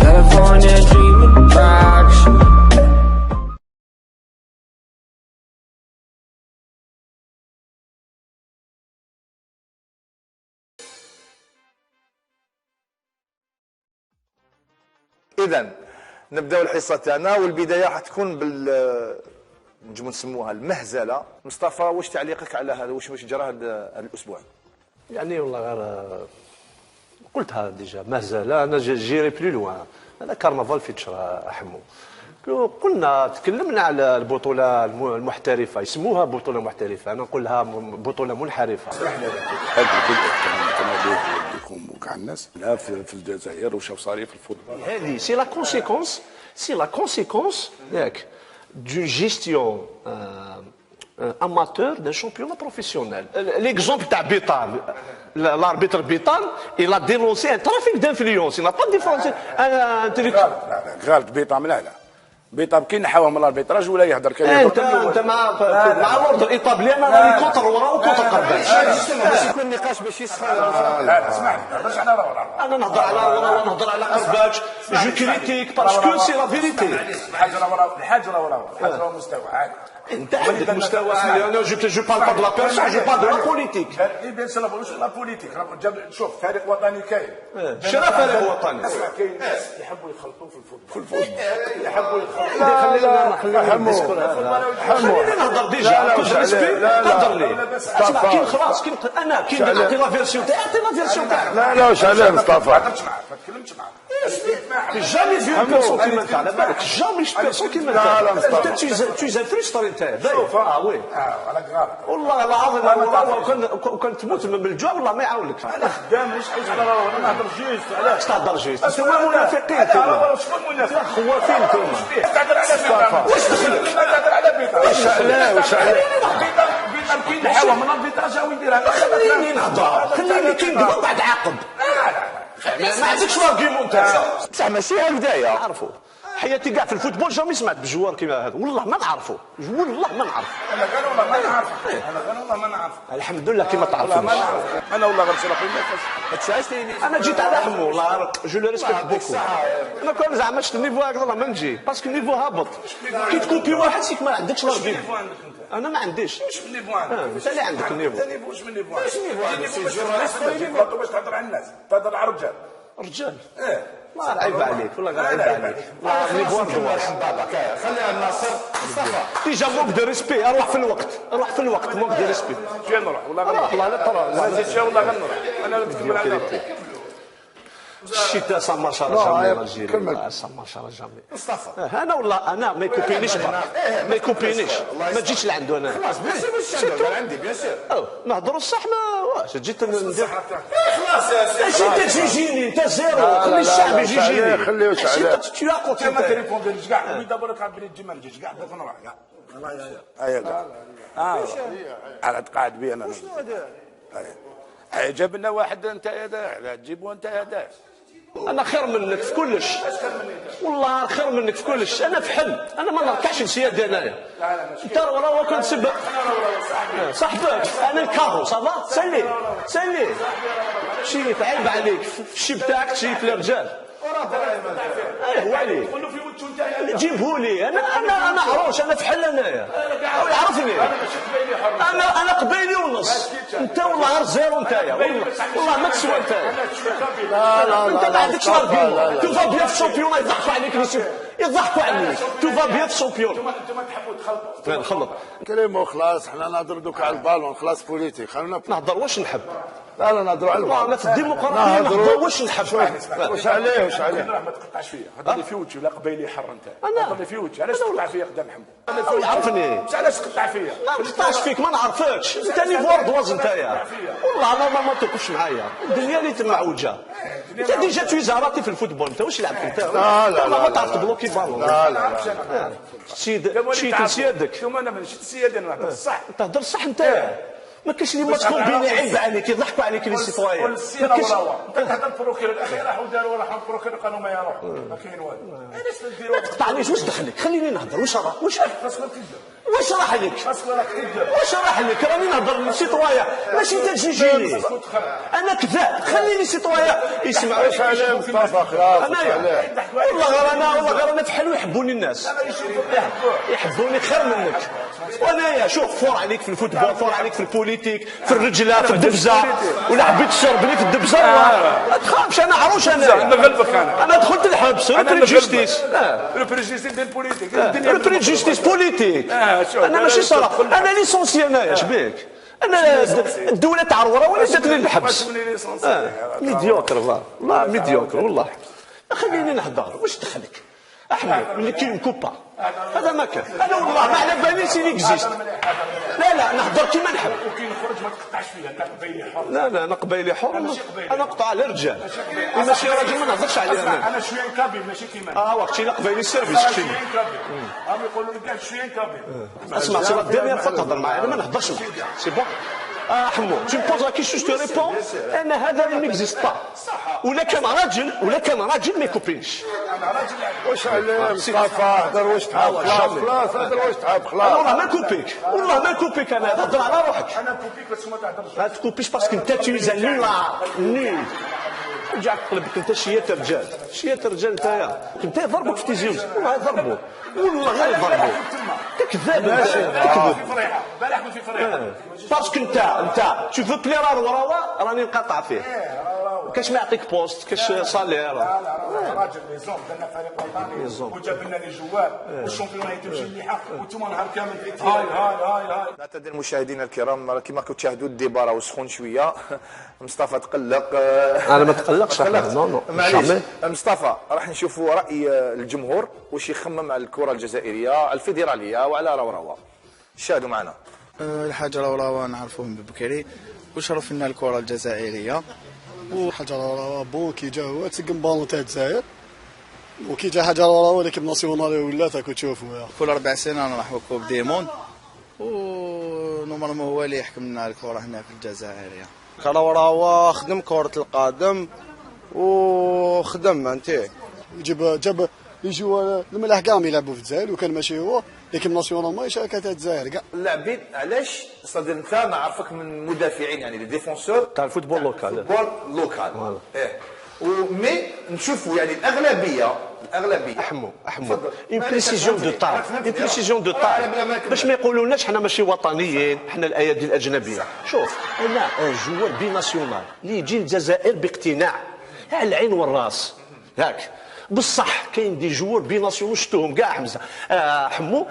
California dreaming about you. إذن نبداو الحصة تاعنا، والبداية حتكون نجمو نسموها المهزلة. مصطفى، واش تعليقك على هذا؟ واش جرى هذا الأسبوع؟ يعني والله غير قلتها ديجا مهزله. انا جيري بلو لوان، هذا كارنفال فيتشر احمو. قلنا تكلمنا على البطوله المحترفه، يسموها بطوله محترفه، انا نقول لها بطوله منحرفه. هذه التنابيه لكم وكاع الناس لا في الجزائر وش صار في الفوتبول. هذه سي لا كونسيكونس ياك دون جيستيون amateur d'un championnat professionnel. L'exemple تاع بيطال، l'arbitre بيطال il a dénoncé un trafic d'influence. Il n'a pas dénoncé غالط بيطام. لا بيطام كي نحاوه من الاربيتراج ولا يهدر كان انت مع الورد الايطالي. انا راني كونتر ورا وكونتر قدام. يكون النقاش باش يسخن. لا اسمعني، ما نهضرش على ورا. انا نهضر على ورا ونهضر على قرباج. جو كريتيك باسكو سي لا فيريتي. الحاجه ورا، الحاجه ورا مستوى عالي. انت عندك مستوى عالي. انا جو بارل با دو لا بيرسون، جو بارل دو لا بوليتيك. اي بيان سور لا بوليتيك. شوف فريق وطني كاين. شنو فريق وطني؟ كاين ناس يحبوا يخلطوا في الفوتبول. يحبوا يخلطوا. خلينا نهضر ديجا كل ريسبي. نهضر لي اسمع. كي خلاص كي انا كي نعطي لا فيرسيون تاعي اعطي لا فيرسيون تاعك. لا واش علاه مصطفى؟ ما تكلمش معاه. Jamais vu une personne qui m'intéresse. على بالك jamais une personne qui m'intéresse. Tu es frustré انت. اه وي. والله العظيم وكان تموت من الجوع والله ما يعاونلكش. انا خدام مش حيت انا نهضر جيست. علاش تهضر جيست؟ انتوما منافقين انتوما. شكون منافق؟ خوافين انتوما. تهضر على بيطار. واش دخلك؟ تهضر على بيطار. واش علاه بيطار كي نحاوه من البيطار جاو يديرها. خليني نهضر. خليني كي ندير بعد عاقب. ما عندكش ارغيومون تاع بصح ماشي هكذايا. عرفوا حياتي كاع في الفوتبول جامي سمعت بجوار كيما هذا. والله ما نعرفو، والله ما نعرف. انا قال والله ما نعرف. انا قال والله ما نعرف. الحمد لله كيما تعرفوني. انا والله غير صراحه ما تشعشتيني. انا جيت على حمو والله جو لو ريسبكت بوكو. انا كون زعما شفت النيفو هكذا ما نجي باسكو النيفو هابط. كي تكوبي واحد سيك ما عندكش لا فيك. انا ما عنديش. واش من نيفو عندك؟ انت اللي عندك النيفو. واش من نيفو عندك؟ باش تهضر على الناس، تهضر على الرجال. رجال ما عيب عليك والله غير عيب عليك. نيفو خليها الناصر. ديجا موك دو ريسبي. اروح في الوقت، اروح في الوقت. موك دو ريسبي. فين نروح؟ والله غنروح. والله لا ترى ما زيدش والله غنروح. انا لا نتكلم على الشتاء سا مارش على جامي الجيري. سا مارش على جامي مصطفى انا والله انا ما يكوبينيش ما يكوبينيش. ما تجيش لعنده انا. خلاص بيان سور عندي بيان سور. نهضروا الصح. ما واش جيت ندير خلاص يا سيدي. انت تجيني انت زيرو. خلي الشعب يجيني. خليه واش علاه. tu as compté. ما تريبونديش كاع. ودابا راك عبريت تجي ما نجيش كاع. دوك نروح كاع. هيا كاع. انا تقاعد بي انا. جابنا واحد انت هذا تجيبوا انت هذا. انا خير منك في كلش. والله خير منك في كلش. انا في حل. انا ما نركعش لسيادة انايا. انت راه كنت سبب صاحبك. انا الكارو صافا. سلي شي عيب عليك في الشيب تاعك تشيف الرجال. هو عليك جيبه لي. انا عروش. انا في حل انايا. يعرفني. انا قبيلي ونص. انت والله غير زيرو نتايا. والله ما تسوى نتايا. لا انت ما عندكش ارغيومون. تو فا بيان في الشامبيون. يضحكوا عليك يضحكوا عليك. تو فا بيان في الشامبيون. انتم تحبوا تخلطوا. نخلط كلمه خلاص. حنا نهضروا دوك على البالون. خلاص بوليتيك. خلينا نهضر واش نحب. لا نهضروا على البالون. انا في الديمقراطيه نهضر واش نحب. واش عليه ما تقطعش فيا. هضر لي فيوتشي ولا قبيلي حر انت. هضر لي فيوتشي. علاش تقطع فيا قدام حمو؟ يعرفني. علاش تقطع فيا؟ ما نقطعش فيك. ما نعرفكش. انت نيفو اردواز نتايا. والله انا ما توقفش معايا. الدنيا اللي معوجه. انت ديجا توي زهراتي في الفوتبول. انت واش لعبت انت؟ لا ما تعرف تبلوكي بالون. لا شي سيادك. ثم انا ماشي سيادي. انا نهضر الصح. تهضر صح انت. ما كاينش اللي ما تكون بيني عيب عليك. يضحكوا عليك لي سيتويان. والسيره وراوا. انت تهضر البروكير الاخير راحوا داروا البروكير قالوا ما يروح. ما كاين والو. علاش نديروا؟ ما تقطعنيش. واش دخلك؟ خليني نهضر. واش راه واش خاصك واش راح لك؟ واش راح لك؟ راني نهضر للسيتوايا ماشي تجيني. انا كذاب، خليني سيتوايا يسمع. واش عليه مصطفى خلاص؟ انايا والله غير انا فحال ويحبوني الناس، يحبوني خير منك. وانايا شوف فور عليك في الفوتبول، فور عليك في البوليتيك، في الرجله، في الدبزه، ولا حبيت تشربني في الدبزه ما تخافش، انا عروش. نغلبك انا دخلت الحبس. لو جوستيس ديال البوليتيك، لو جوستيس بوليتيك. انا ماشي صراحه، انا ليسونسي. انايا اش بيك؟ انا الدوله تاع الوراء ولا داتني الحبس. ميديوكر والله ميديوكر والله. خليني نهضر، واش دخلك؟ احمد ملي كاين كوبا هذا ما كان. انا والله ما على بالي سيني اكزيست. لا نهضر كيما نحب. وكاين خرج ما تقطعش فيها، انت قبيلي حر. لا انا قبيلي حر، انا نقطع على الرجال. ماشي راجل ما نهضرش عليه انا شويه نكابي ماشي كيما وقتي لا قبيلي السيرفيس شويه نكابي. هم يقولوا لي كاع شويه نكابي. اسمع سي لا ديرنيير فوا تهضر معايا، انا ما نهضرش معاك. سي بون حمو tu me poses la question je te réponds. انا هذا ما اكزيست با. ولا كان راجل ما يكوبينش. واش عليه مصطفى؟ هضر واش تحب خلاص، هضر واش تحب خلاص. والله ما كوبيك انا تهضر على روحك. انا كوبيك بس ما تهضرش. ما تكوبيش باسكو انت تيزا نول. رجعك قلبك انت شية رجال نتايا. انت ضربك في تيزيوز والله يضربوك، والله غير يضربوك. كذاب تكذب. بالك في فريق باسكو انت تو فو بلير الوراوا راني نقطع فيه. كاش ما يعطيك بوست، كاش صالير. لا راجل لي زون درنا فريق وطني وجاب لنا لي جوال والشامبيون يتمشي مليحه وانتم نهار كامل هاي. نعتذر المشاهدين الكرام كما كنتوا تشاهدوا الديبا راه سخون شويه. مصطفى تقلق. انا ما تقلقش. نو معليش مصطفى، راح نشوفوا راي الجمهور واش يخمم على الكره الجزائريه، على الفيدراليه وعلى راوراوا. شاهدوا معنا. الحاجه راوراوا نعرفوهم ببكري وشرف لنا الكره الجزائريه. وحاجه راوراوا بون كي جا هو تسقم بالون تاع الجزائر، وكي جا حاجه راوراوا ليكيب ناسيونال ولات راكم تشوفوا كل 4 سنين نروحوا كوب ديمون، ونورمالمون هو اللي يحكم لنا الكره هنا في الجزائر. راوراوا خدم كرة القدم وخدم انت جاب يجوا الملاح كاع يلعبوا في الجزائر، وكان ماشي هو ليكيب ناسيونال ما يشارك تاع الجزائر كاع. اللاعبين علاش صدر انت نعرفك من مدافعين يعني لي ديفونسور تاع الفوتبول لوكال. ومي نشوفوا يعني الاغلبيه احمو اون بريسيزيون دو تاع باش ما يقولولناش حنا ماشي وطنيين، حنا الايادي الاجنبيه. شوف انا جوار بيناسيونال اللي يجي الجزائر باقتناع على العين والراس ياك. بصح كاين دي جوار بيناسيونال شفتوهم كاع حمزه حمو.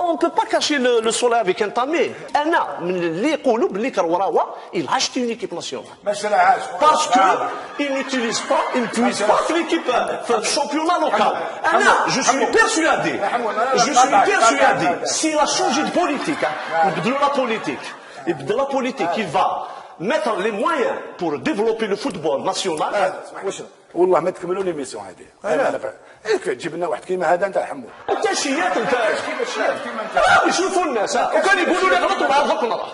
اون بو با كاشي لو سولي افيك ان تامي. انا من اللي يقولوا باللي كرواوا il achète une équipe nationale ما شراهاش parce que il n'utilise pas, il ne puise pas في l'équipe في الشامبيونات لوكال. انا je suis persuadé s'il a changé de politique يبدلوا لا بوليتيك il va mettre les moyens pour développer le football national. والله ما تكملوا لي ميسيون هذه. تجيب لنا واحد كيما هذا انت حمو. انت شيات انت يشوفوا الناس وكان يقولوا لي غلط ولا غلط نروح،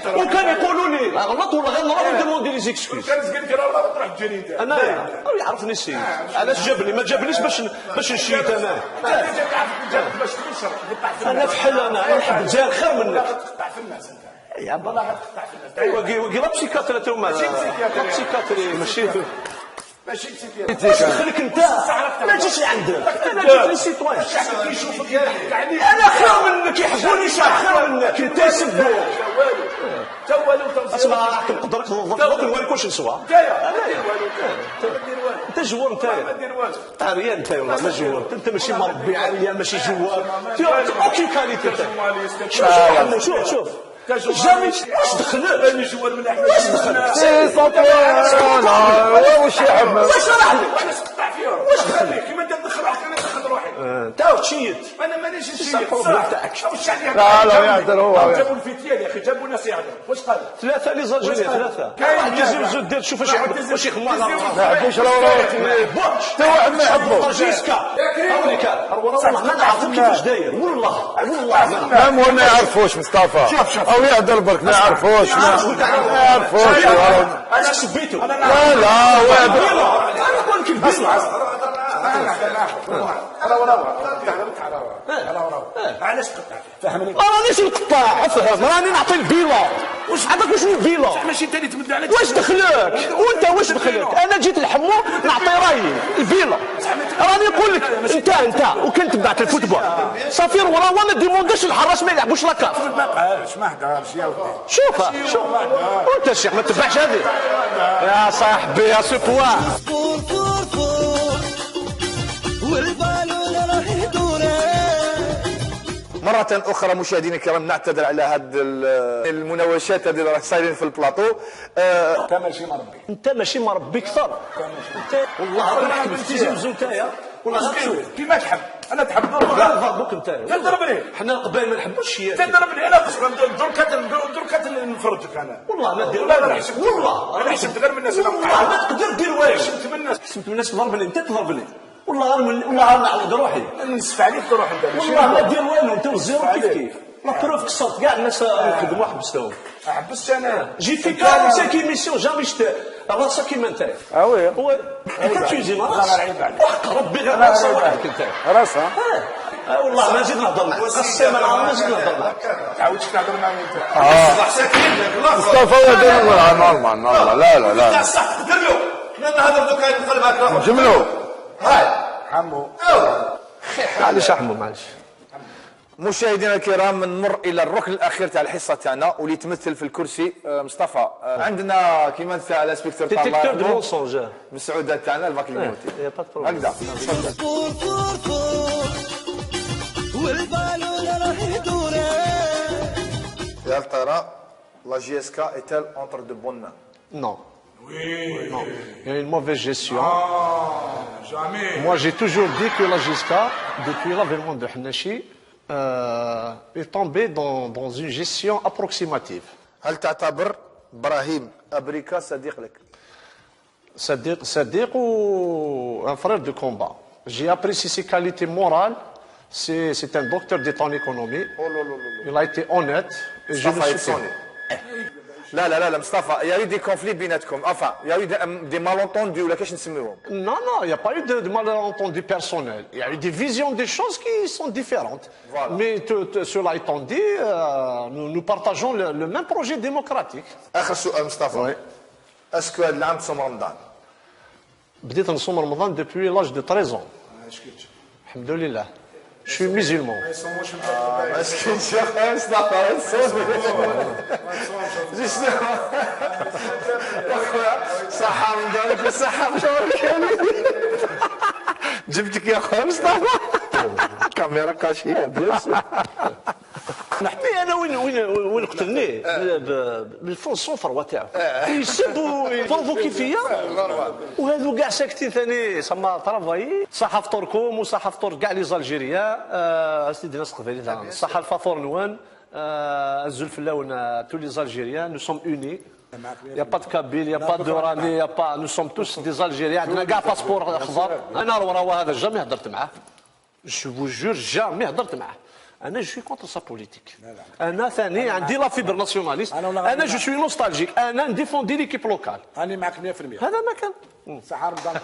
وكان يقولوا لي غلط ولا غير نروح نديروا لي زيكسكيوز. كان زقلك راه تروح تجري انت. انا يعرفني السيد علاش جابني، ما جابنيش باش نشيت. باش تنشر انا فحل، انا نحب الجزائر خير منك. تقطع في الناس انت يا بالله تقطع في الناس. ايوا لا بسيكاتري تما ماشي دخلك انت ما تجيش لعندك. انا جيت لي سيتوان يشوفك انا خير منك، يحبوني خير منك. انت يسبوك اسمع راح نقدرك نوريك واش نسوى. انت جوار انت عريان انت والله ما جوار. انت ماشي مربي عريان ماشي جوار. اوكي كاليتي شوف جامي واش دخلك جوار من واش دخلك واش يحب واش راح لك واش دخلك كيما انت تدخل روحك انا ندخل روحي. انت تشيت انا مانيش نشيت. البروبليم تاعك. لا يهدر هو. جابوا الفتيان يا اخي، جابوا ناس يهدر. واش قال 3 لي زالجيريين 3 واحد يزيد زود دير شوف واش يخمم. ما عندوش راوراوا حتى واحد ما يحبو. جيسكا ما نعرفو كيفاش داير والله هم ما يعرفوش مصطفى او يهدر برك ما يعرفوش. انا سبيتو. لا هو انا نقول لك البسمه. لا علاش تقطع فهمني؟ ما رانيش نقطع، افهم، راني نعطي البيلون. واش عندك شنو البيلون؟ ماشي انت اللي تمد عليك. واش دخلك؟ وانت واش دخلك؟ انا جيت الحمو نعطي رايي البيلون. راني نقول لك انت وكان تبعت الفوتبول صافي وراه ما ديمونداش الحراس ما يلعبوش لاكاف. ما بقاش ما هدرش يا ودي. شوف وانت الشيخ ما تبعش هذه يا صاحبي يا سو بوا. مرة أخرى مشاهدينا الكرام نعتذر على هذه المناوشات هذه اللي صايرين في البلاطو. انت ماشي مربي. انت ماشي مربي كثر. انت والله راني نحكي في زوج نتايا والله كيما تحب. انا تحب نضربك انت. تضربني. حنا القبائل ما نحبوش الشيء. تضربني انا درك نفرجك انا. والله ما دير والله انا حسبت غير من الناس. والله ما تقدر دير والو. حسبت من الناس. حسبت من الناس تضربني انت تضربني. والله نعوض روحي. نسف عليك تروح انت. والله ما دير والو انت والزيرو كيف. لا بروف كسرت كاع الناس يخدموا حبستهم. حبست انا. جي في 45 ايميسيون جامي شفت راسك كيما انت. وي. هو كتوزي الله يعيب عليك. ربي غير راسه وحدك انت. راسها. والله ما زيد نهضر معك. السيمانه ما زيد نهضر معك. تعاودش تهضر معايا انت. مصطفى نورمال لا صح دير له. حنا نهضر دوكا نقلبها جملو. هاي حمو. معليش احمو معليش. مشاهدينا الكرام نمر الى الركن الاخير تاع الحصه تاعنا واللي يتمثل في الكرسي مصطفى. عندنا كيما تاع الانسبكتور تاع ديتيكتور دو مونسونج. مسعودات تاعنا الباكلينوتي هكذا. يا ترى لا جي اس كا est-elle entre de bonnes mains? Non. Oui. Non. Il y a une mauvaise gestion. Jamais. Moi, j'ai toujours dit que la GISCA, depuis l'avènement de Hnachi, est tombée dans une gestion approximative. هل تعتبر ابراهيم ابريكا صديق لك؟ Sadiq ou un frère de combat. J'ai apprécié ses qualités morales. C'est un docteur d'état en économie. Il a été honnête. Et je le soutiens. لا مصطفى il y a eu des conflits بيناتكم enfin il y a eu des malentendus ولا كيفاش نسميوهم؟ Non, il n'y a pas eu de malentendu personnel. Il y a eu des visions des choses qui sont différentes. Voilà. Mais cela étant dit, nous partageons le même projet démocratique. اخر سؤال مصطفى. اسكو هذا العام تصوم رمضان؟ بديت نصوم رمضان depuis l'âge de 13 ans. الحمد لله. Je suis musulman. اسكو يا مصطفى صحة رمضانك وصحة مشاورك جبتك يا اخويا مصطفى. كاميرا كاشيه نحبي انا وين قتلنيه بالفون الصفر تاعو يسب ويبروفوكي فيا وهذو كاع ساكتين ثاني سما طرافاي صحه فطوركم وصحه فطور كاع لي زالجيريا سيدي ناس قبيله صحه الفطور نوان الزلفلاون tous les Algériens nous sommes unis. Il n'y a pas de Kabyle, il n'y a pas de Rani, il n'y a pas. Nous sommes tous des Algériens. عندنا كاع باسبور اخضر. انا راه هذا جامي هضرت معاه. Je vous jure جامي هضرت معاه. أنا جو سوي كونتر سا بوليتيك. أنا ثاني عندي لا فيبر ناسيوناليست. أنا جو سوي نوستالجيك. أنا نديفوندي ليكيب لوكال. أنا معك 100%. هذا ما كان. صحة رمضان.